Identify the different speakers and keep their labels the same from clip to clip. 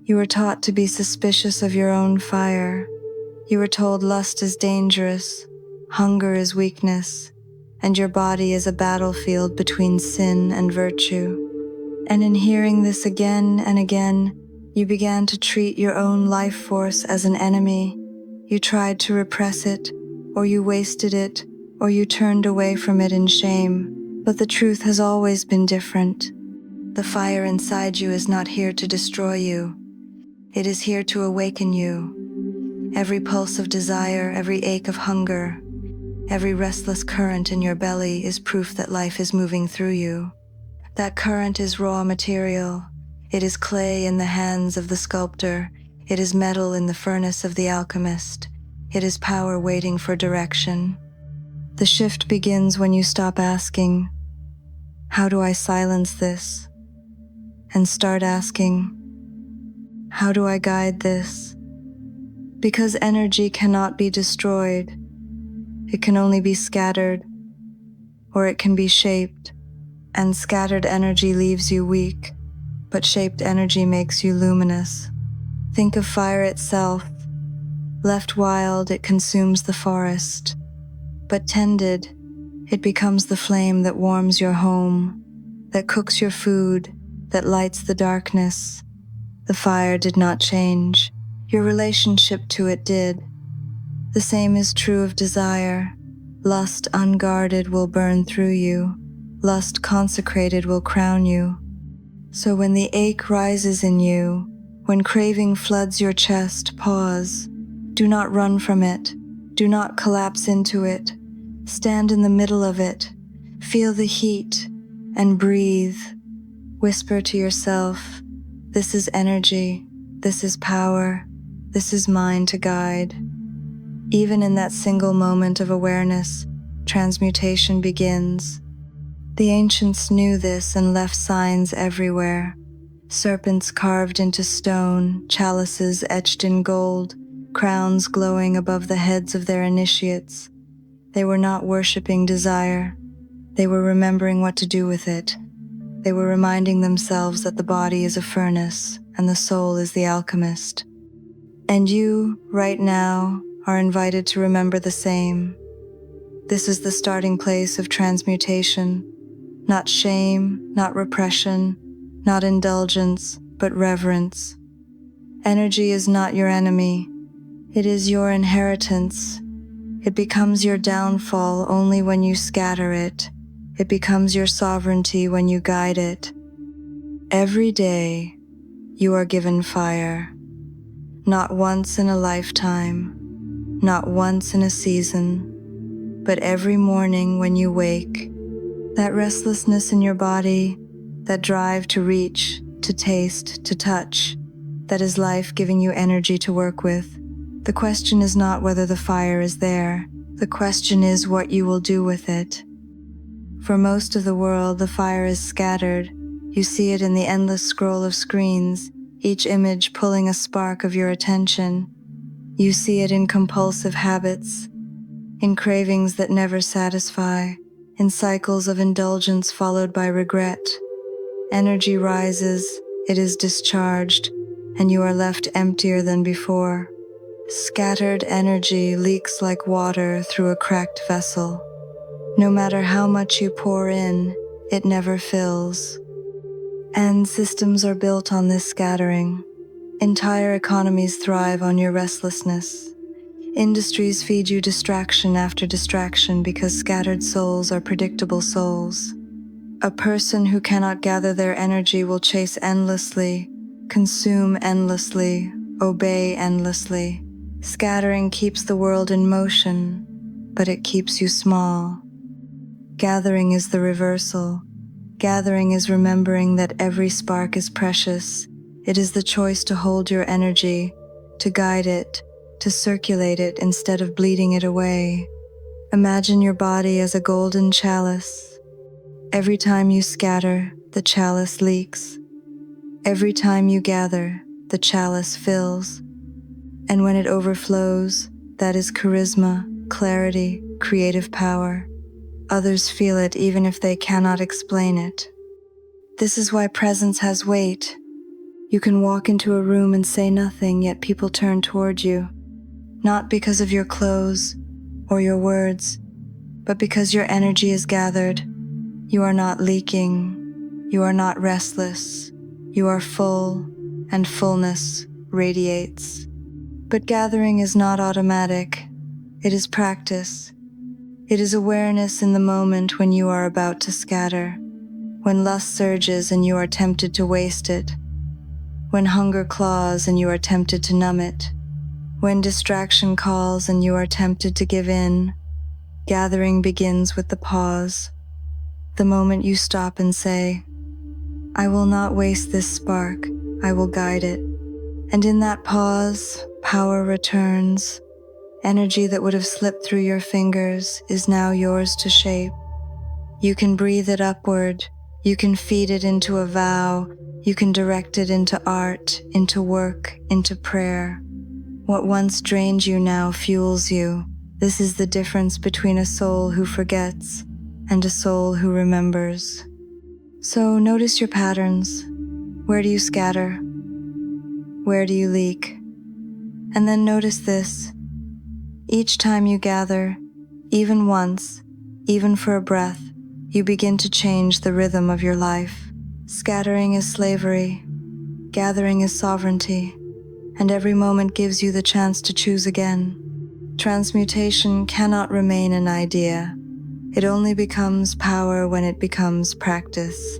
Speaker 1: You were taught to be suspicious of your own fire. You were told lust is dangerous, hunger is weakness, and your body is a battlefield between sin and virtue. And in hearing this again and again, you began to treat your own life force as an enemy. You tried to repress it, or you wasted it, or you turned away from it in shame. But the truth has always been different. The fire inside you is not here to destroy you. It is here to awaken you. Every pulse of desire, every ache of hunger, every restless current in your belly is proof that life is moving through you. That current is raw material. It is clay in the hands of the sculptor. It is metal in the furnace of the alchemist. It is power waiting for direction. The shift begins when you stop asking, "How do I silence this?" and start asking, "How do I guide this?" Because energy cannot be destroyed. It can only be scattered, or it can be shaped. And scattered energy leaves you weak, but shaped energy makes you luminous. Think of fire itself. Left wild, it consumes the forest. But tended, it becomes the flame that warms your home, that cooks your food, that lights the darkness. The fire did not change. Your relationship to it did. The same is true of desire. Lust unguarded will burn through you. Lust consecrated will crown you. So when the ache rises in you, when craving floods your chest, pause. Do not run from it. Do not collapse into it. Stand in the middle of it. Feel the heat and breathe. Whisper to yourself, "This is energy. This is power. This is mine to guide." Even in that single moment of awareness, transmutation begins. The ancients knew this and left signs everywhere. Serpents carved into stone, chalices etched in gold, crowns glowing above the heads of their initiates. They were not worshipping desire. They were remembering what to do with it. They were reminding themselves that the body is a furnace and the soul is the alchemist. And you, right now, are invited to remember the same. This is the starting place of transmutation. Not shame, not repression, not indulgence, but reverence. Energy is not your enemy. It is your inheritance. It becomes your downfall only when you scatter it. It becomes your sovereignty when you guide it. Every day, you are given fire. Not once in a lifetime, not once in a season, but every morning when you wake. That restlessness in your body, that drive to reach, to taste, to touch, that is life giving you energy to work with. The question is not whether the fire is there. The question is what you will do with it. For most of the world, the fire is scattered. You see it in the endless scroll of screens, each image pulling a spark of your attention. You see it in compulsive habits, in cravings that never satisfy, in cycles of indulgence followed by regret. Energy rises, it is discharged, and you are left emptier than before. Scattered energy leaks like water through a cracked vessel. No matter how much you pour in, it never fills. And systems are built on this scattering. Entire economies thrive on your restlessness. Industries feed you distraction after distraction because scattered souls are predictable souls. A person who cannot gather their energy will chase endlessly, consume endlessly, obey endlessly. Scattering keeps the world in motion, but it keeps you small. Gathering is the reversal. Gathering is remembering that every spark is precious. It is the choice to hold your energy, to guide it, to circulate it instead of bleeding it away. Imagine your body as a golden chalice. Every time you scatter, the chalice leaks. Every time you gather, the chalice fills. And when it overflows, that is charisma, clarity, creative power. Others feel it even if they cannot explain it. This is why presence has weight. You can walk into a room and say nothing, yet people turn toward you, not because of your clothes or your words, but because your energy is gathered. You are not leaking. You are not restless. You are full, and fullness radiates. But gathering is not automatic. It is practice. It is awareness in the moment when you are about to scatter, when lust surges and you are tempted to waste it, when hunger claws and you are tempted to numb it, when distraction calls and you are tempted to give in. Gathering begins with the pause, the moment you stop and say, I will not waste this spark, I will guide it. And in that pause, power returns. Energy that would have slipped through your fingers is now yours to shape. You can breathe it upward. You can feed it into a vow. You can direct it into art, into work, into prayer. What once drained you now fuels you. This is the difference between a soul who forgets and a soul who remembers. So notice your patterns. Where do you scatter? Where do you leak? And then notice this. Each time you gather, even once, even for a breath, you begin to change the rhythm of your life. Scattering is slavery, gathering is sovereignty, and every moment gives you the chance to choose again. Transmutation cannot remain an idea. It only becomes power when it becomes practice.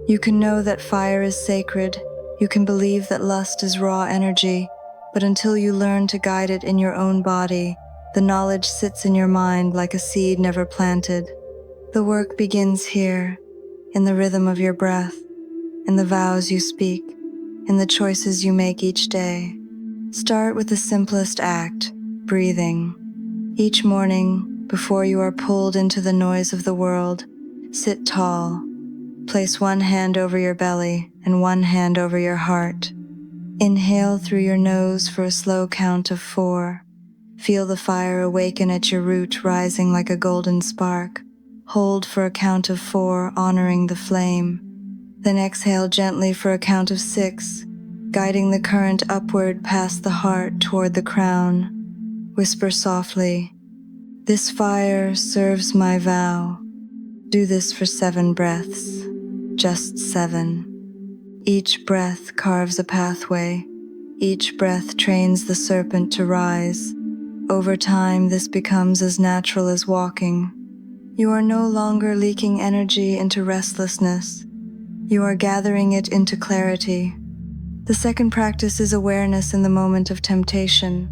Speaker 1: You can know that fire is sacred. You can believe that lust is raw energy, but until you learn to guide it in your own body, the knowledge sits in your mind like a seed never planted. The work begins here, in the rhythm of your breath, in the vows you speak, in the choices you make each day. Start with the simplest act, breathing. Each morning, before you are pulled into the noise of the world, sit tall. Place one hand over your belly and one hand over your heart. Inhale through your nose for a slow count of 4. Feel the fire awaken at your root, rising like a golden spark. Hold for a count of 4, honoring the flame. Then exhale gently for a count of 6, guiding the current upward past the heart toward the crown. Whisper softly, this fire serves my vow. Do this for 7 breaths, just 7. Each breath carves a pathway. Each breath trains the serpent to rise. Over time, this becomes as natural as walking. You are no longer leaking energy into restlessness. You are gathering it into clarity. The second practice is awareness in the moment of temptation.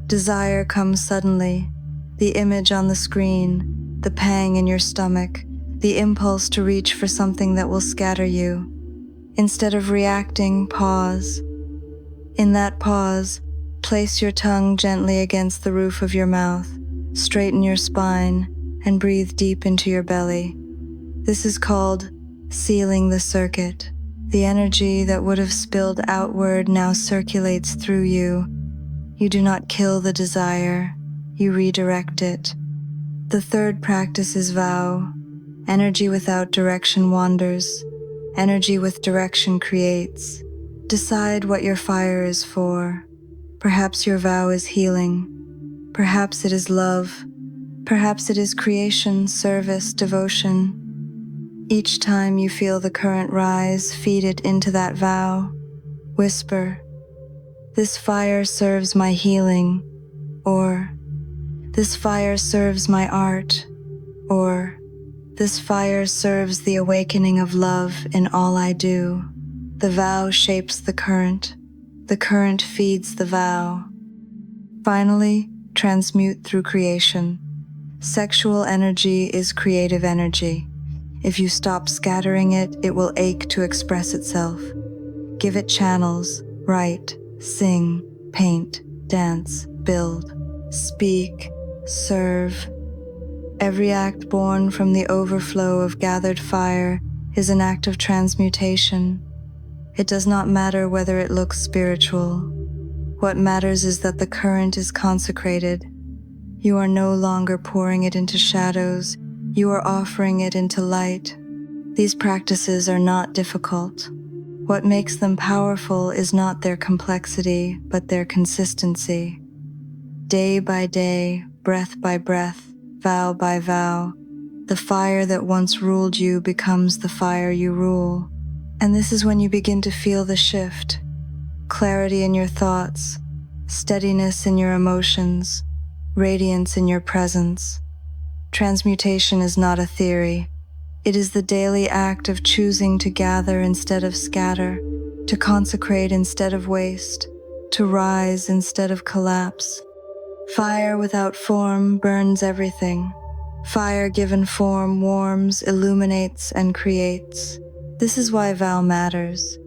Speaker 1: Desire comes suddenly. The image on the screen, the pang in your stomach, the impulse to reach for something that will scatter you. Instead of reacting, pause. In that pause, place your tongue gently against the roof of your mouth, straighten your spine, and breathe deep into your belly. This is called sealing the circuit. The energy that would have spilled outward now circulates through you. You do not kill the desire, you redirect it. The third practice is vow. Energy without direction wanders. Energy with direction creates. Decide what your fire is for. Perhaps your vow is healing. Perhaps it is love. Perhaps it is creation, service, devotion. Each time you feel the current rise, feed it into that vow. Whisper, this fire serves my healing, or this fire serves my art, or this fire serves the awakening of love in all I do. The vow shapes the current feeds the vow. Finally, transmute through creation. Sexual energy is creative energy. If you stop scattering it, it will ache to express itself. Give it channels, write, sing, paint, dance, build, speak, serve. Every act born from the overflow of gathered fire is an act of transmutation. It does not matter whether it looks spiritual. What matters is that the current is consecrated. You are no longer pouring it into shadows. You are offering it into light. These practices are not difficult. What makes them powerful is not their complexity, but their consistency. Day by day, breath by breath, vow by vow, the fire that once ruled you becomes the fire you rule. And this is when you begin to feel the shift. Clarity in your thoughts, steadiness in your emotions, radiance in your presence. Transmutation is not a theory. It is the daily act of choosing to gather instead of scatter, to consecrate instead of waste, to rise instead of collapse. Fire without form burns everything. Fire given form warms, illuminates, and creates. This is why vow matters.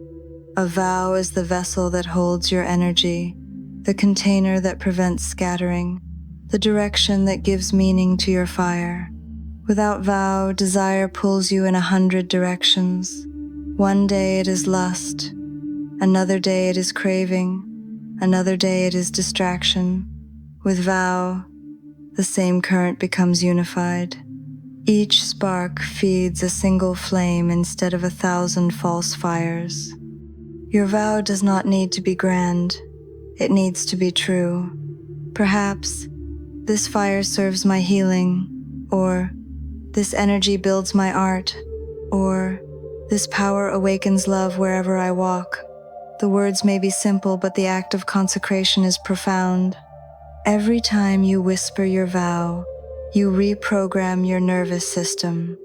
Speaker 1: A vow is the vessel that holds your energy, the container that prevents scattering, the direction that gives meaning to your fire. Without vow, desire pulls you in 100 directions. One day it is lust, another day it is craving, another day it is distraction. With vow, the same current becomes unified. Each spark feeds a single flame instead of 1,000 false fires. Your vow does not need to be grand, it needs to be true. Perhaps, this fire serves my healing, or this energy builds my art, or this power awakens love wherever I walk. The words may be simple, but the act of consecration is profound. Every time you whisper your vow, you reprogram your nervous system.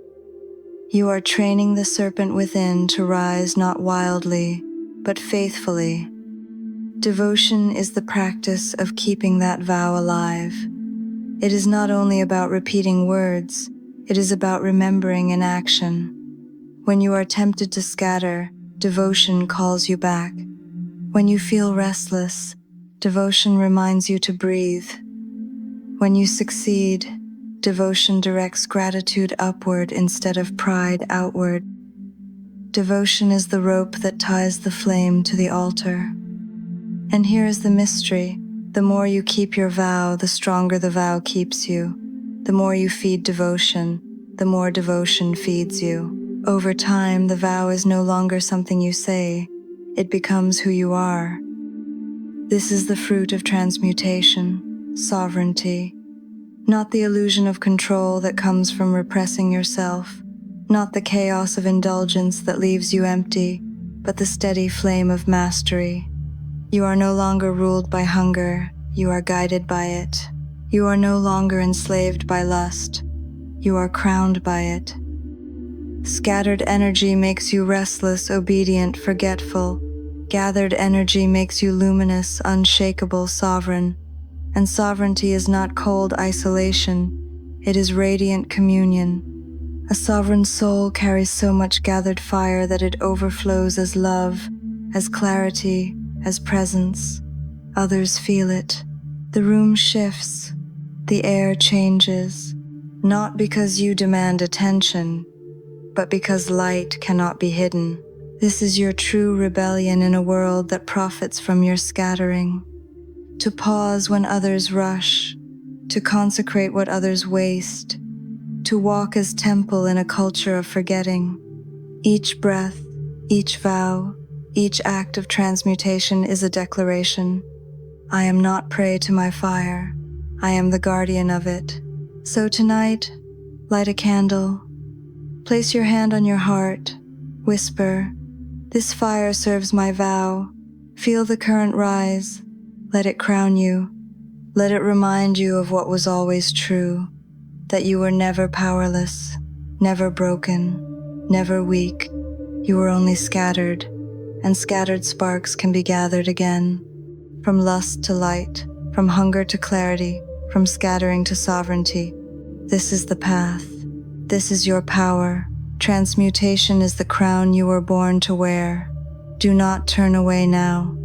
Speaker 1: You are training the serpent within to rise not wildly, but faithfully. Devotion is the practice of keeping that vow alive. It is not only about repeating words, it is about remembering in action. When you are tempted to scatter, devotion calls you back. When you feel restless, devotion reminds you to breathe. When you succeed, devotion directs gratitude upward instead of pride outward. Devotion is the rope that ties the flame to the altar. And here is the mystery. The more you keep your vow, the stronger the vow keeps you. The more you feed devotion, the more devotion feeds you. Over time, the vow is no longer something you say. It becomes who you are. This is the fruit of transmutation, sovereignty. Not the illusion of control that comes from repressing yourself, not the chaos of indulgence that leaves you empty, but the steady flame of mastery. You are no longer ruled by hunger, you are guided by it. You are no longer enslaved by lust, you are crowned by it. Scattered energy makes you restless, obedient, forgetful. Gathered energy makes you luminous, unshakable, sovereign. And sovereignty is not cold isolation, it is radiant communion. A sovereign soul carries so much gathered fire that it overflows as love, as clarity, as presence. Others feel it. The room shifts, the air changes, not because you demand attention, but because light cannot be hidden. This is your true rebellion in a world that profits from your scattering. To pause when others rush, to consecrate what others waste, to walk as temple in a culture of forgetting. Each breath, each vow, each act of transmutation is a declaration. I am not prey to my fire, I am the guardian of it. So tonight, light a candle, place your hand on your heart, whisper, "This fire serves my vow." Feel the current rise, let it crown you. Let it remind you of what was always true, that you were never powerless, never broken, never weak. You were only scattered, and scattered sparks can be gathered again. From lust to light, from hunger to clarity, from scattering to sovereignty. This is the path. This is your power. Transmutation is the crown you were born to wear. Do not turn away now.